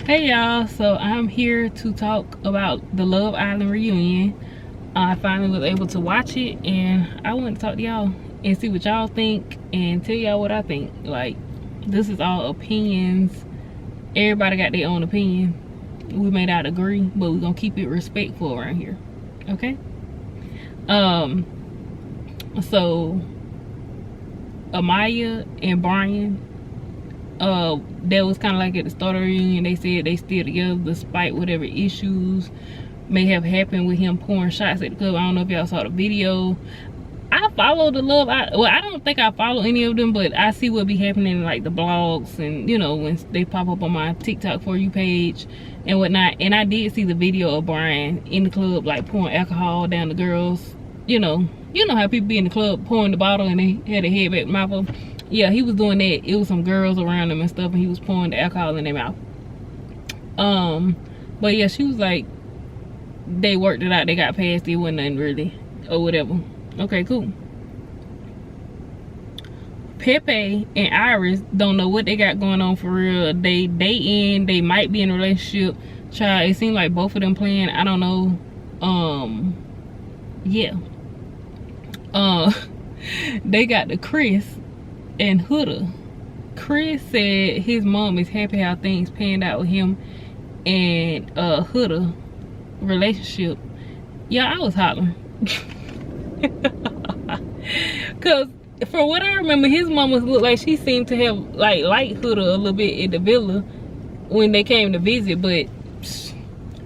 Hey y'all, so I'm here to talk about the Love Island reunion. I finally was able to watch it, and I want to talk to y'all and see what y'all think and tell y'all what I think. Like, this is all opinions. Everybody got their own opinion. We may not agree, but we're gonna keep it respectful around here. Okay? So Amaya and Brian, that was kind of like at the start of the reunion. They said they still together despite whatever issues may have happened with him pouring shots at the club. I don't know if y'all saw the video. I follow the Love Island. Well, I don't think I follow any of them, but I see what be happening in like the blogs and, you know, when they pop up on my TikTok For You page and whatnot. And I did see the video of Brian in the club like pouring alcohol down the girls. You know how people be in the club pouring the bottle and they had their head back mouth up. Yeah, he was doing that. It was some girls around him and stuff, and he was pouring the alcohol in their mouth. But yeah, she was like, they worked it out, they got past it, wasn't nothing really, or whatever. Okay, cool. Pepe and Iris don't know what they got going on for real. They might be in a relationship. Child, it seemed like both of them playing, I don't know. Yeah. They got the Chris and Huda. Chris said his mom is happy how things panned out with him and Huda relationship. Yeah, I was hollering. Cause from what I remember, his mama looked like she seemed to have like liked Huda a little bit at the villa when they came to visit, but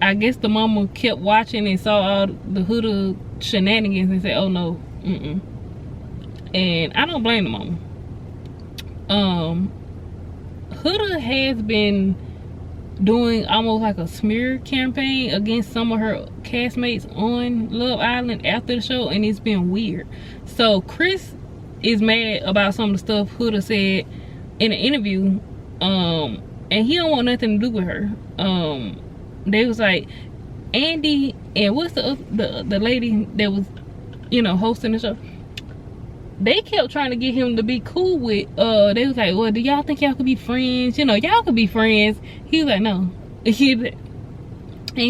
I guess the mama kept watching and saw all the Huda shenanigans and said, oh no, and I don't blame the mama. Huda has been doing almost like a smear campaign against some of her castmates on Love Island after the show, and it's been weird. So Chris is mad about some of the stuff Huda said in an interview, and he don't want nothing to do with her. They was like, Andy and what's the lady that was, you know, hosting the show, they kept trying to get him to be cool with, they was like, well, do y'all think y'all could be friends? You know, y'all could be friends. He was like, no. And he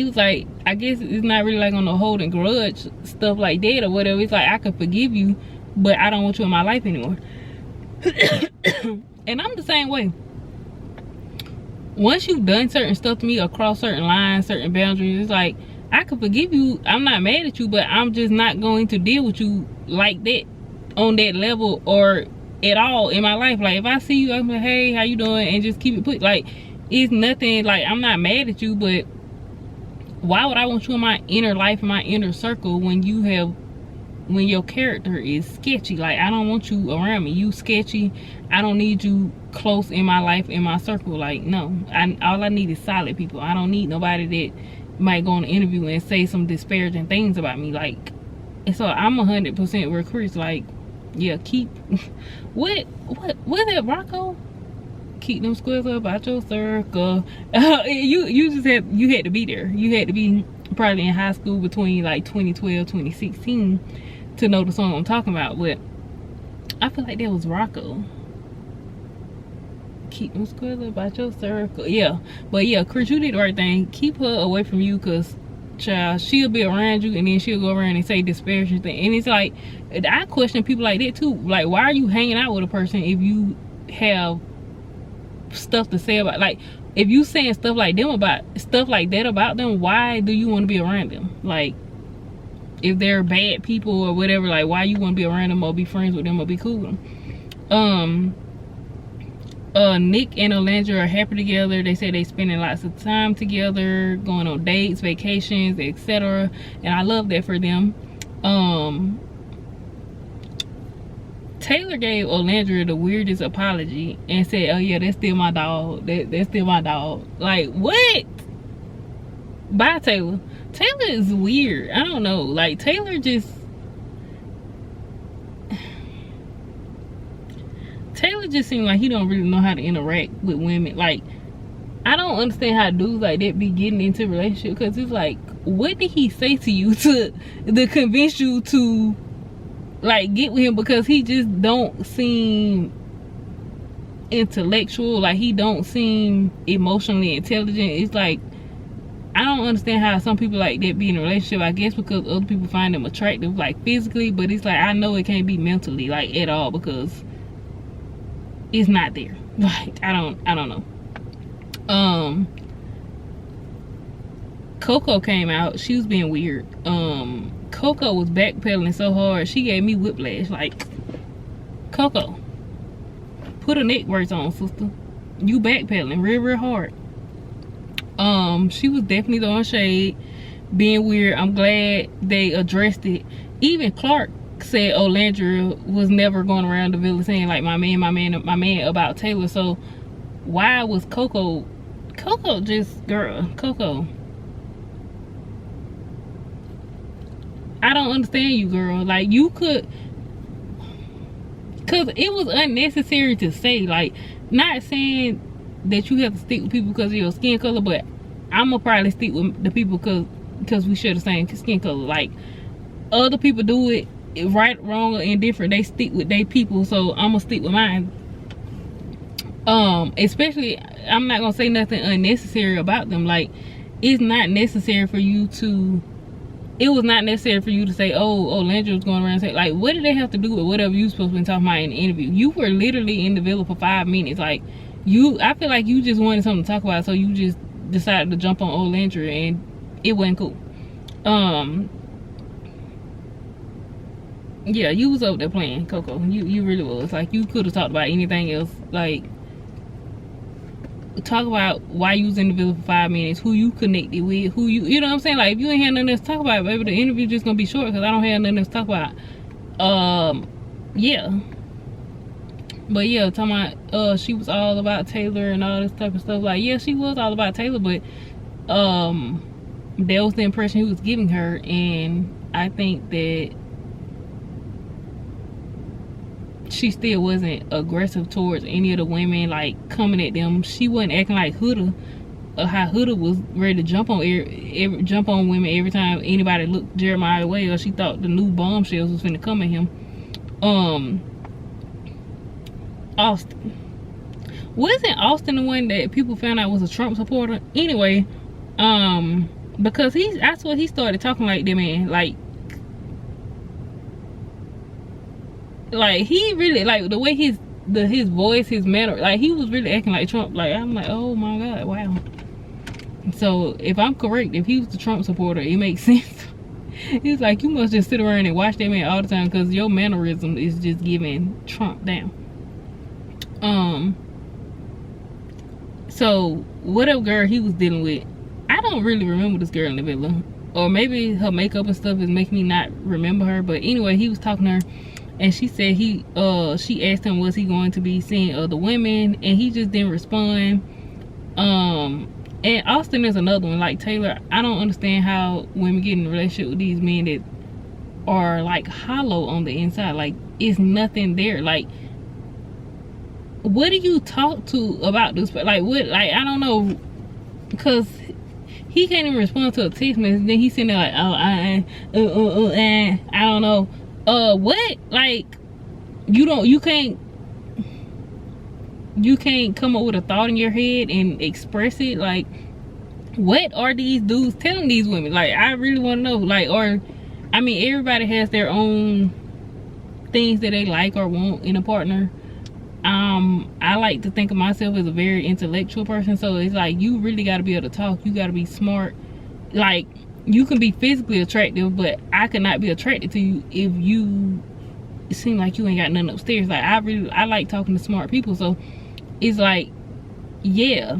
was like, I guess it's not really like on the holding grudge stuff like that or whatever. It's like, I could forgive you, but I don't want you in my life anymore. And I'm the same way. Once you've done certain stuff to me or crossed certain lines, certain boundaries, it's like, I could forgive you. I'm not mad at you, but I'm just not going to deal with you like that, on that level or at all in my life. Like, if I see you, I'm like, hey, how you doing, and just keep it put. Like, it's nothing. Like, I'm not mad at you, but why would I want you in my inner life, in my inner circle, when your character is sketchy? Like, I don't want you around me. You sketchy. I don't need you close in my life, in my circle. Like, no. All I need is solid people. I don't need nobody that might go on an interview and say some disparaging things about me. Like, and so I'm 100% with Chris. Like, yeah, keep what that Rocco? Keep them squares up out your circle. You had to be there. You had to be probably in high school between like 2012 2016 to know the song I'm talking about. But I feel like that was Rocco. Keep them squares up out your circle. Yeah, but yeah, Chris, you did the right thing. Keep her away from you, because child, she'll be around you and then she'll go around and say disparaging things. And it's like, I question people like that too. Like, why are you hanging out with a person if you have stuff to say about, like, if you saying stuff like them about stuff like that about them, why do you want to be around them? Like, if they're bad people or whatever, like, why you want to be around them or be friends with them or be cool with them? Nick and Olandra are happy together. They say they spending lots of time together, going on dates, vacations, etc. And I love that for them. Taylor gave Olandra the weirdest apology and said, oh yeah, that's still my dog. That's still my dog. Like, what? Bye, Taylor. Taylor is weird. I don't know. Like, Taylor just seems like he don't really know how to interact with women. Like, I don't understand how dudes like that be getting into a relationship, because it's like, what did he say to you to convince you to like get with him? Because he just don't seem intellectual, like he don't seem emotionally intelligent. It's like, I don't understand how some people like that be in a relationship. I guess because other people find them attractive, like physically, but it's like, I know it can't be mentally, like, at all, because it's not there. Like, I don't know. Coco came out. She was being weird. Coco was backpedaling so hard, she gave me whiplash. Like, Coco, put a neck brace on, sister. You backpedaling real hard. She was definitely throwing shade, being weird. I'm glad they addressed it. Even Clark said Olandria was never going around the villa saying like my man about Taylor. So why was Coco just, girl, Coco, I don't understand you, girl. Like, you could, because it was unnecessary to say. Like, not saying that you have to stick with people because of your skin color, but I'm gonna probably stick with the people because we share the same skin color. Like, other people do it right, wrong, or indifferent. They stick with their people, so I'm gonna stick with mine. Especially, I'm not gonna say nothing unnecessary about them. Like, it's not necessary for you to, it was not necessary for you to say, oh, Landry was going around and say, like, what did they have to do with whatever you supposed to be talking about in the interview? You were literally in the villa for 5 minutes. Like, I feel like you just wanted something to talk about, so you just decided to jump on old Landry, and it wasn't cool. Yeah, you was up there playing, Coco. You really was. Like, you could have talked about anything else. Like, talk about why you was in the villa for 5 minutes, who you connected with, who you know what I'm saying? Like, if you ain't had nothing else to talk about, baby, the interview just gonna be short because I don't have nothing else to talk about. Yeah. But yeah, talking about she was all about Taylor and all this type of stuff. Like, yeah, she was all about Taylor, but that was the impression he was giving her, and I think that she still wasn't aggressive towards any of the women, like coming at them. She wasn't acting like Huda, how Huda was ready to jump on jump on women every time anybody looked Jeremiah way, or she thought the new bombshells was finna come at him. Austin, wasn't Austin the one that people found out was a Trump supporter? Anyway, because that's what he started talking like that, man. Like he really, like the way his voice, his manner, like he was really acting like Trump. Like, I'm like, oh my god, wow. So if I'm correct, if he was the Trump supporter, it makes sense. He's like, you must just sit around and watch that man all the time because your mannerism is just giving Trump down. So whatever girl he was dealing with, I don't really remember this girl in the villa, or maybe her makeup and stuff is making me not remember her. But anyway, he was talking to her, and she said she asked him, was he going to be seeing other women, and he just didn't respond. And Austin is another one, like Taylor. I don't understand how women get in a relationship with these men that are like hollow on the inside. Like, it's nothing there. Like, what do you talk to about this? Like, what? Like, I don't know, because he can't even respond to a text message. Then he's sitting there like, oh, I don't know. What? Like, you can't come up with a thought in your head and express it. Like, what are these dudes telling these women? Like, I really want to know. Like, or, I mean, everybody has their own things that they like or want in a partner. I like to think of myself as a very intellectual person, so it's like, you really got to be able to talk. You got to be smart. Like, you can be physically attractive, but I could not be attracted to you if you seem like you ain't got nothing upstairs. Like, I like talking to smart people, so it's like, yeah,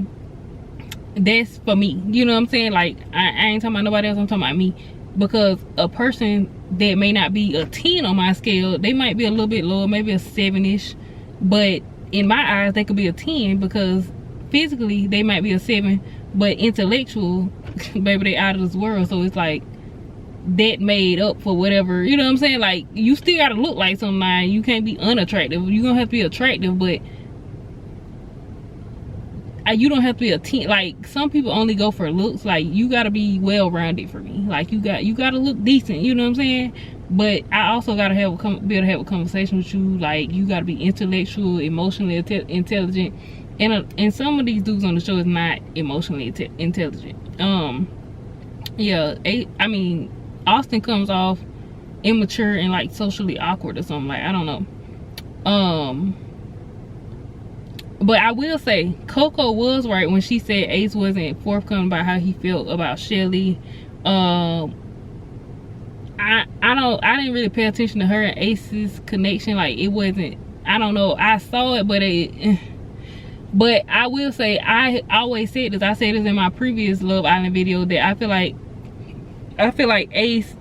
that's for me. You know what I'm saying? Like, I ain't talking about nobody else, I'm talking about me. Because a person that may not be a 10 on my scale, they might be a little bit lower, maybe a 7-ish, but in my eyes they could be a 10, because physically they might be a 7, but intellectual, baby, they out of this world. So it's like, that made up for whatever, you know what I'm saying? Like, you still gotta look like somebody. You can't be unattractive. You gonna have to be attractive, but you don't have to be a 10. Like, some people only go for looks. Like, you gotta be well-rounded for me. Like, you gotta look decent, you know what I'm saying? But I also gotta be able to have a conversation with you. Like, you gotta be intellectual, emotionally intelligent, and some of these dudes on the show is not emotionally intelligent. Yeah, I mean, Austin comes off immature and like socially awkward or something. Like, I don't know. But I will say Coco was right when she said Ace wasn't forthcoming about how he felt about Shelly. I didn't really pay attention to her and Ace's connection. Like, it wasn't, I don't know, I saw it, but I will say, I always said this, I said this in my previous Love Island video, that I feel like Ace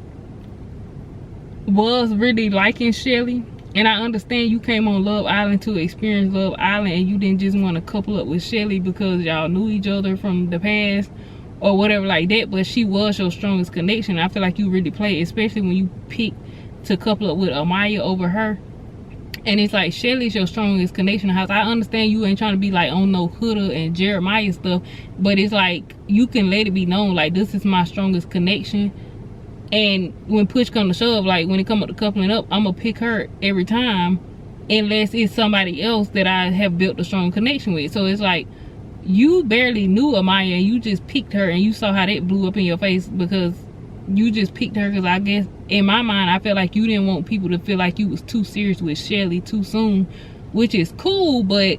was really liking Shelly. And I understand you came on Love Island to experience Love Island, and you didn't just want to couple up with Shelly because y'all knew each other from the past or whatever like that, but she was your strongest connection. I feel like you really played, especially when you picked to couple up with Amaya over her. And it's like, Shelly's your strongest connection in the house. I understand you ain't trying to be like on no Huda and Jeremiah stuff, but it's like, you can let it be known, like, this is my strongest connection. And when push come to shove, like when it come up to coupling up, I'm gonna pick her every time, unless it's somebody else that I have built a strong connection with. So it's like, you barely knew Amaya and you just picked her, and you saw how that blew up in your face because you just picked her. Because I guess in my mind, I felt like you didn't want people to feel like you was too serious with Shelly too soon, which is cool, but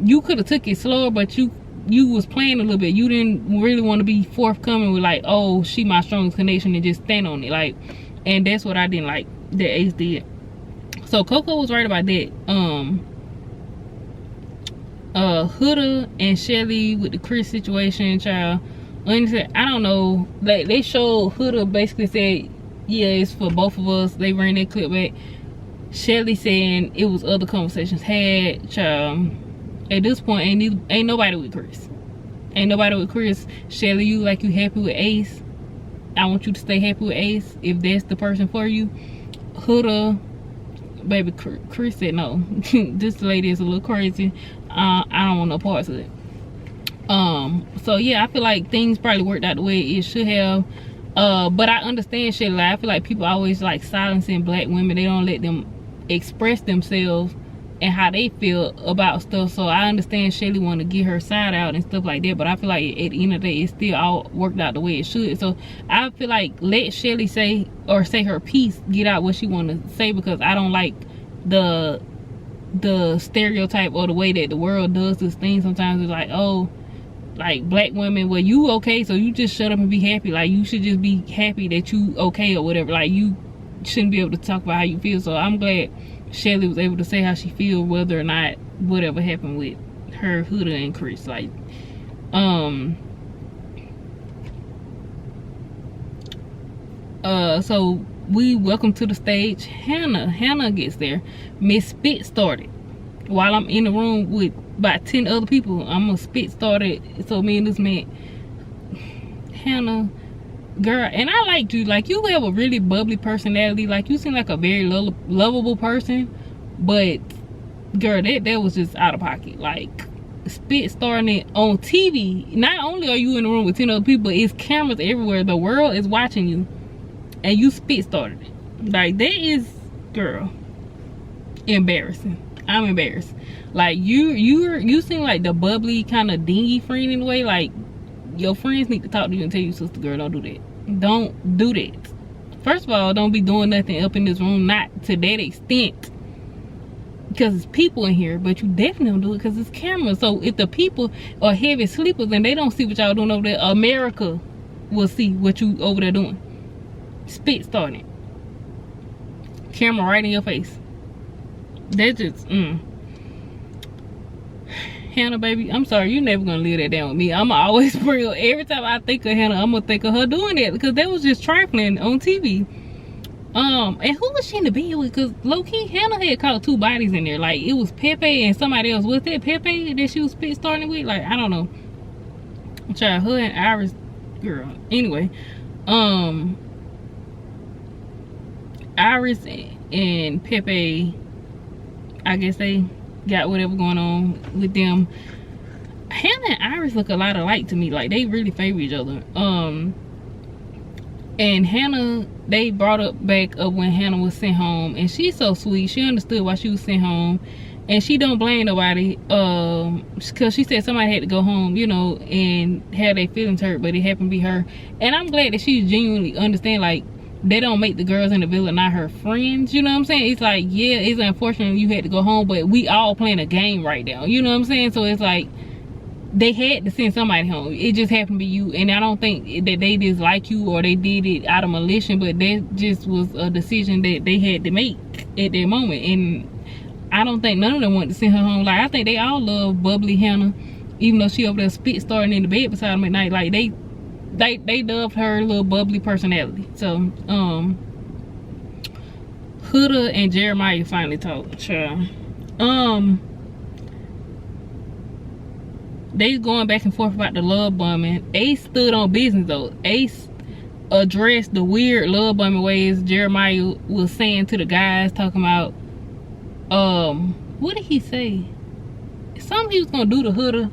you could have took it slower. But you was playing a little bit. You didn't really want to be forthcoming with like, oh, she my strongest connection, and just stand on it. Like, and that's what I didn't like that Ace did. So Coco was right about that. Huda and Shelly with the Chris situation, child. Honestly, I don't know. Like, they showed Huda basically said, yeah, it's for both of us. They ran that clip back. Shelly saying it was other conversations had, child. At this point, ain't nobody with Chris. Ain't nobody with Chris. Shelly, you like, you happy with Ace. I want you to stay happy with Ace if that's the person for you. Huda, baby, Chris said no. This lady is a little crazy. I don't want no parts of it. So yeah, I feel like things probably worked out the way it should have. But I understand Shelly. Like, I feel like people always like silencing black women. They don't let them express themselves and how they feel about stuff. So I understand Shelly want to get her side out and stuff like that, but I feel like at the end of the day, it still all worked out the way it should. So I feel like, let Shelly say her piece, get out what she want to say, because I don't like the stereotype or the way that the world does this thing. Sometimes it's like, oh, like, black women, well, you okay, so you just shut up and be happy. Like, you should just be happy that you okay or whatever. Like, you shouldn't be able to talk about how you feel. So I'm glad Shelly was able to say how she feels, whether or not whatever happened with her, Huda, and Chris. Like, so we welcome to the stage Hannah gets there. Miss Spit started while I'm in the room with about 10 other people. I'm gonna Spit started, so me and this man, Hannah, girl, and I liked you. Like, you have a really bubbly personality. Like, you seem like a very lovable person, but girl, that was just out of pocket. Like, Spit starting it on TV. Not only are you in the room with 10 other people, but it's cameras everywhere. The world is watching you, and you Spit started it. Like, that is, girl, embarrassing. I'm embarrassed. Like, you seem like the bubbly kind of dingy friend in a way. Like, your friends need to talk to you and tell you, sister girl, don't do that. Don't do that. First of all, don't be doing nothing up in this room, not to that extent, because it's people in here. But you definitely don't do it because it's cameras. So if the people are heavy sleepers and they don't see what y'all doing over there, America will see what you over there doing. Spit starting. Camera right in your face. That just, Hannah, baby, I'm sorry, you're never gonna live that down with me. I'm always bring up, every time I think of Hannah, I'm gonna think of her doing that, because that was just trifling on TV. And who was she in the bed with? Because low-key, Hannah had caught 2 bodies in there. Like, it was Pepe and somebody else. Was that Pepe that she was Spit starting with? Like, I don't know. Child, her and Iris, girl. Anyway, Iris and Pepe, I guess they got whatever going on with them. Hannah and Iris look a lot alike to me. Like, they really favor each other. And And Hannah, they brought up back up when Hannah was sent home, and she's so sweet. She understood why she was sent home, and she don't blame nobody, because she said somebody had to go home, you know, and have their feelings hurt, but it happened to be her. And I'm glad that she genuinely understand, like, they don't make the girls in the villa not her friends, you know what I'm saying? It's like, yeah, it's unfortunate you had to go home, but we all playing a game right now, you know what I'm saying? So it's like, they had to send somebody home. It just happened to be you. And I don't think that they dislike you or they did it out of malicious, but that just was a decision that they had to make at that moment. And I don't think none of them wanted to send her home. Like, I think they all love bubbly Hannah, even though she over there spit starting in the bed beside them at night. Like, they loved her little bubbly personality. So Huda and Jeremiah finally talked, child. They going back and forth about the love bombing. Ace stood on business though. Ace addressed the weird love bombing ways Jeremiah was saying to the guys, talking about what did he say? Something he was gonna do to Huda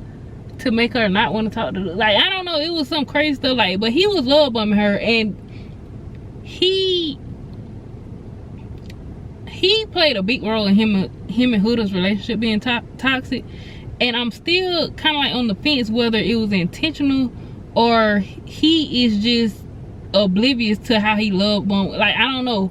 to make her not want to talk to her. Like, I don't know, it was some crazy stuff, like, but he was love bombing her, and he played a big role in him and Huda's relationship being toxic. And I'm still kind of like on the fence whether it was intentional or he is just oblivious to how he love bomb. Like, I don't know,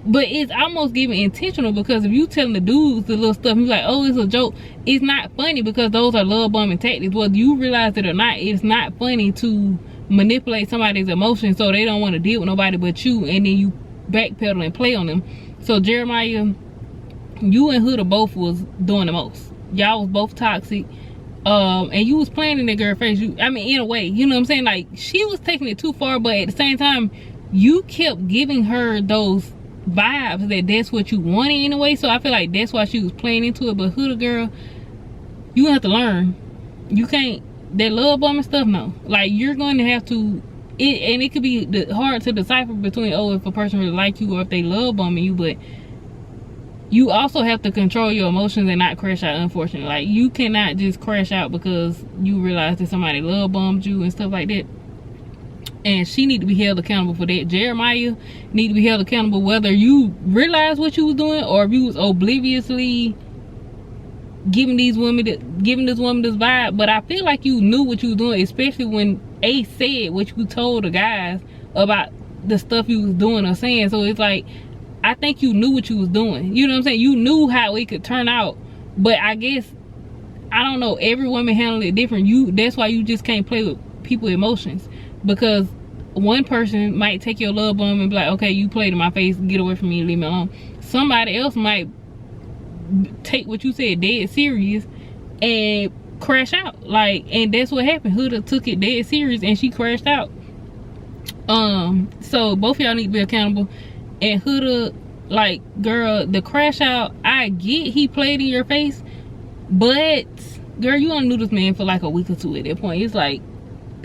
but it's almost giving intentional, because if you telling the dudes the little stuff, he's like, oh, it's a joke. It's not funny, because those are love bombing tactics. Whether you realize it or not, it's not funny to manipulate somebody's emotions so they don't want to deal with nobody but you, and then you backpedal and play on them. So Jeremiah, you and Huda both was doing the most. Y'all was both toxic, and you was playing in that girl's face. I mean, in a way, you know what I'm saying? Like, she was taking it too far, but at the same time, you kept giving her those vibes that that's what you wanted in a way. So I feel like that's why she was playing into it. But Huda girl, you have to learn. You can't, that love bombing stuff, no. Like, you're going to have to, and it could be hard to decipher between, oh, if a person really like you or if they love bombing you, but you also have to control your emotions and not crash out, unfortunately. Like, you cannot just crash out because you realize that somebody love bombed you and stuff like that. And she need to be held accountable for that. Jeremiah need to be held accountable whether you realize what you was doing or if you was obliviously giving this woman this vibe. But I feel like you knew what you was doing, especially when Ace said what you told the guys about the stuff you was doing or saying. So it's like, I think you knew what you was doing. You know what I'm saying? You knew how it could turn out. But I guess, I don't know, every woman handle it different. That's why you just can't play with people's emotions. Because one person might take your love bomb and be like, okay, you played in my face, get away from me, leave me alone. Somebody else might take what you said dead serious and crash out. Like, and that's what happened. Huda took it dead serious and she crashed out. So both of y'all need to be accountable. And Huda, like, girl, the crash out, I get he played in your face, but girl, you only knew this man for like a week or two at that point. It's like,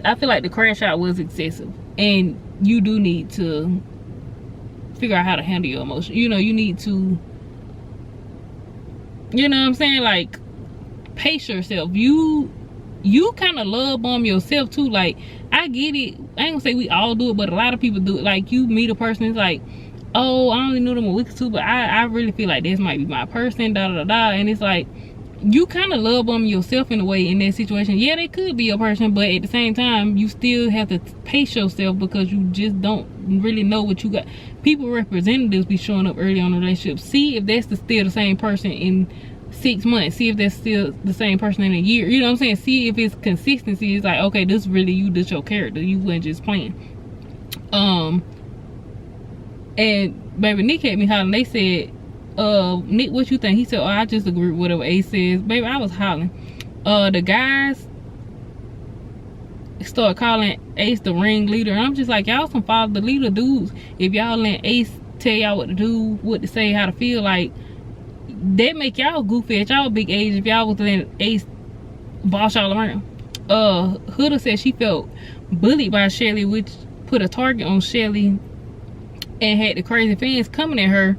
I feel like the crash out was excessive, and you do need to figure out how to handle your emotions. You know, you need to, you know what I'm saying, like, pace yourself. You kind of love bomb yourself too. Like, I get it, I ain't gonna say we all do it, but a lot of people do it. Like, you meet a person, it's like, oh, I only knew them a week or two, but I really feel like this might be my person, da da da. And it's like, you kind of love bombing yourself in a way in that situation. Yeah, they could be your person, but at the same time, you still have to pace yourself, because you just don't really know what you got. People representatives be showing up early on in the relationship. See if that's still the same person in 6 months. See if that's still the same person in a year. You know what I'm saying? See if it's consistency. It's like, okay, this really you, this your character. You weren't just playing. And baby, Nick had me hollering. They said, Nick, what you think? He said, oh, I just agree with whatever Ace says. Baby, I was hollering. The guys start calling Ace the ringleader, and I'm just like, y'all some follow the leader dudes. If y'all let Ace tell y'all what to do, what to say, how to feel, like, that make y'all goofy at y'all big age if y'all was letting Ace boss y'all around. Huda said she felt bullied by Shelly, which put a target on Shelly and had the crazy fans coming at her.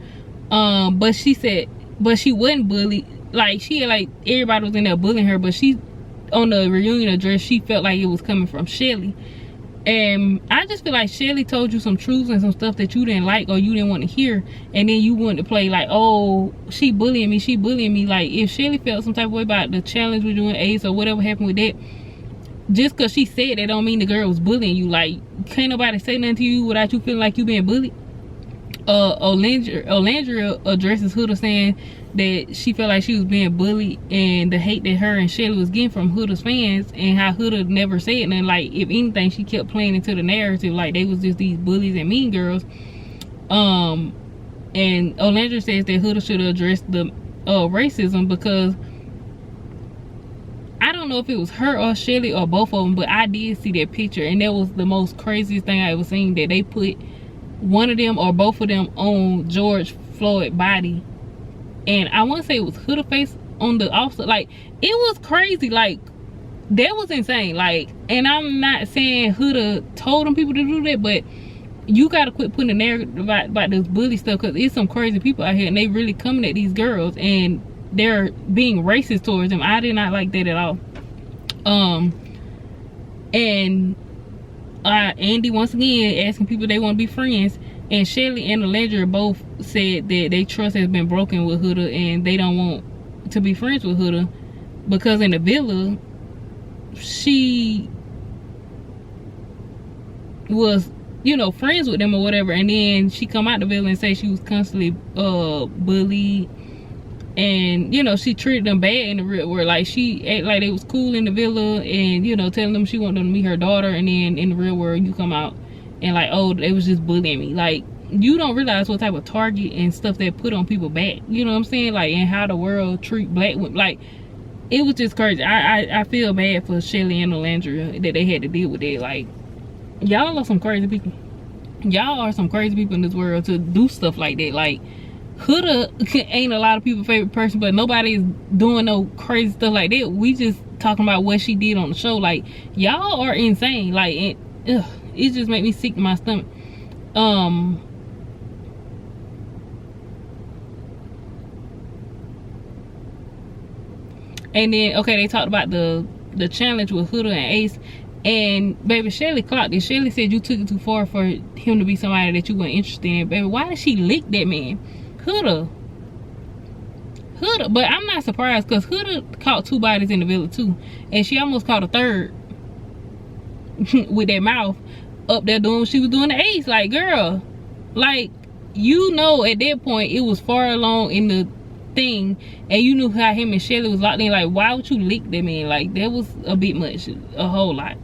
But she said, but she wasn't bullied. Like, she had, like, everybody was in there bullying her, but she, on the reunion address, she felt like it was coming from Shelly. And I just feel like Shelly told you some truths and some stuff that you didn't like or you didn't want to hear, and then you wanted to play like, oh, she bullying me. Like, if Shelly felt some type of way about the challenge with doing Ace or whatever happened with that, just because she said that don't mean the girl was bullying you. Like, can't nobody say nothing to you without you feeling like you being bullied. Olandria addresses Huda, saying that she felt like she was being bullied and the hate that her and Shelly was getting from Huda's fans, and how Huda never said nothing. Like, if anything, she kept playing into the narrative like they was just these bullies and mean girls. And Olandria says that Huda should address the racism, because I don't know if it was her or Shelly or both of them, but I did see that picture, and that was the most craziest thing I ever seen, that they put one of them or both of them on George Floyd's body. And I want to say it was Huda face on the officer. Like, it was crazy. Like, that was insane. Like, and I'm not saying Huda told them people to do that, but you gotta quit putting the narrative about this bully stuff, because it's some crazy people out here and they really coming at these girls and they're being racist towards them. I did not like that at all. And Andy once again asking people they want to be friends, and Shelly and Olandria both said that their trust has been broken with Huda and they don't want to be friends with Huda, because in the villa she was, you know, friends with them or whatever, and then she come out the villa and say she was constantly bullied, and you know, she treated them bad in the real world. Like, she act like they was cool in the villa and, you know, telling them she wanted them to meet her daughter, and then in the real world you come out and like, oh, they was just bullying me. Like, you don't realize what type of target and stuff they put on people back, you know what I'm saying? Like, and how the world treat black women. Like, it was just crazy. I feel bad for Shelly and Olandria that they had to deal with that. Like, y'all are some crazy people. Y'all are some crazy people in this world to do stuff like that. Like, Huda ain't a lot of people's favorite person, but nobody is doing no crazy stuff like that. We just talking about what she did on the show. Like, y'all are insane. Like, it just made me sick to my stomach. And then, okay, they talked about the challenge with Huda and Ace, and baby, Shelly clocked it. Shelly said you took it too far for him to be somebody that you weren't interested in. Baby, why did she lick that man? Huda, but I'm not surprised, because Huda caught 2 bodies in the villa too, and she almost caught a 3rd with that mouth up there doing what she was doing to Ace. Like, girl, like, you know, at that point it was far along in the thing, and you knew how him and Shelly was locked in. Like, why would you lick that man? Like, that was a bit much, a whole lot.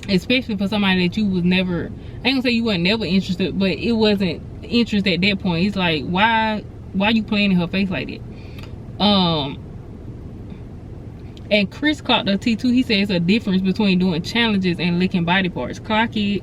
Especially for somebody that you was never, I ain't gonna say you weren't never interested, but it wasn't interest at that point. It's like, why you playing in her face like that? And Chris clocked the T2. He says a difference between doing challenges and licking body parts. Clock it.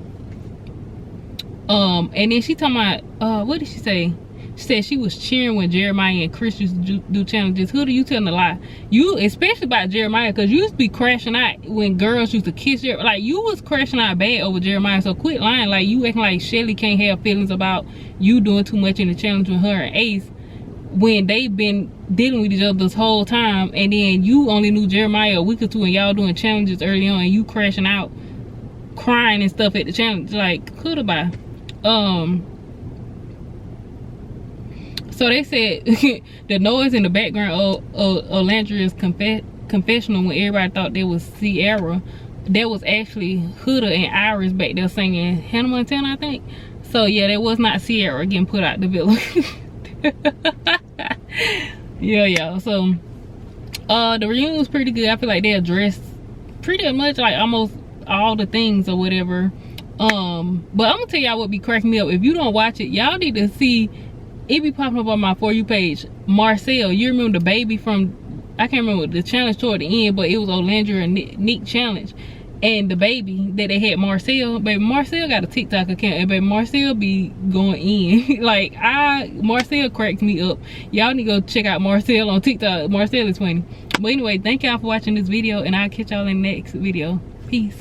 And then she talking about, what did she say? She said she was cheering when Jeremiah and Chris used to do challenges. Who do you telling a lie? You, especially about Jeremiah, because you used to be crashing out when girls used to kiss your, like, you was crashing out bad over Jeremiah. So quit lying. Like, you acting like Shelly can't have feelings about you doing too much in the challenge with her and Ace, when they've been dealing with each other this whole time, and then you only knew Jeremiah a week or two and y'all doing challenges early on, and you crashing out crying and stuff at the challenge. Like, coulda bye. So they said the noise in the background of Olandria's confessional, when everybody thought that was Sierra, that was actually Huda and Iris back there singing Hannah Montana, I think. So yeah, that was not Sierra getting put out the villa. Yeah, y'all. So the reunion was pretty good. I feel like they addressed pretty much like almost all the things or whatever. But I'm gonna tell y'all what be cracking me up. If you don't watch it, y'all need to see. It be popping up on my For You page. Marcel, you remember the baby from, I can't remember the challenge toward the end, but it was Olandria and Nick challenge. And the baby that they had, Marcel, baby Marcel got a TikTok account, and baby Marcel be going in. Like, Marcel cracks me up. Y'all need to go check out Marcel on TikTok. Marcel is funny. But anyway, thank y'all for watching this video, and I'll catch y'all in the next video. Peace.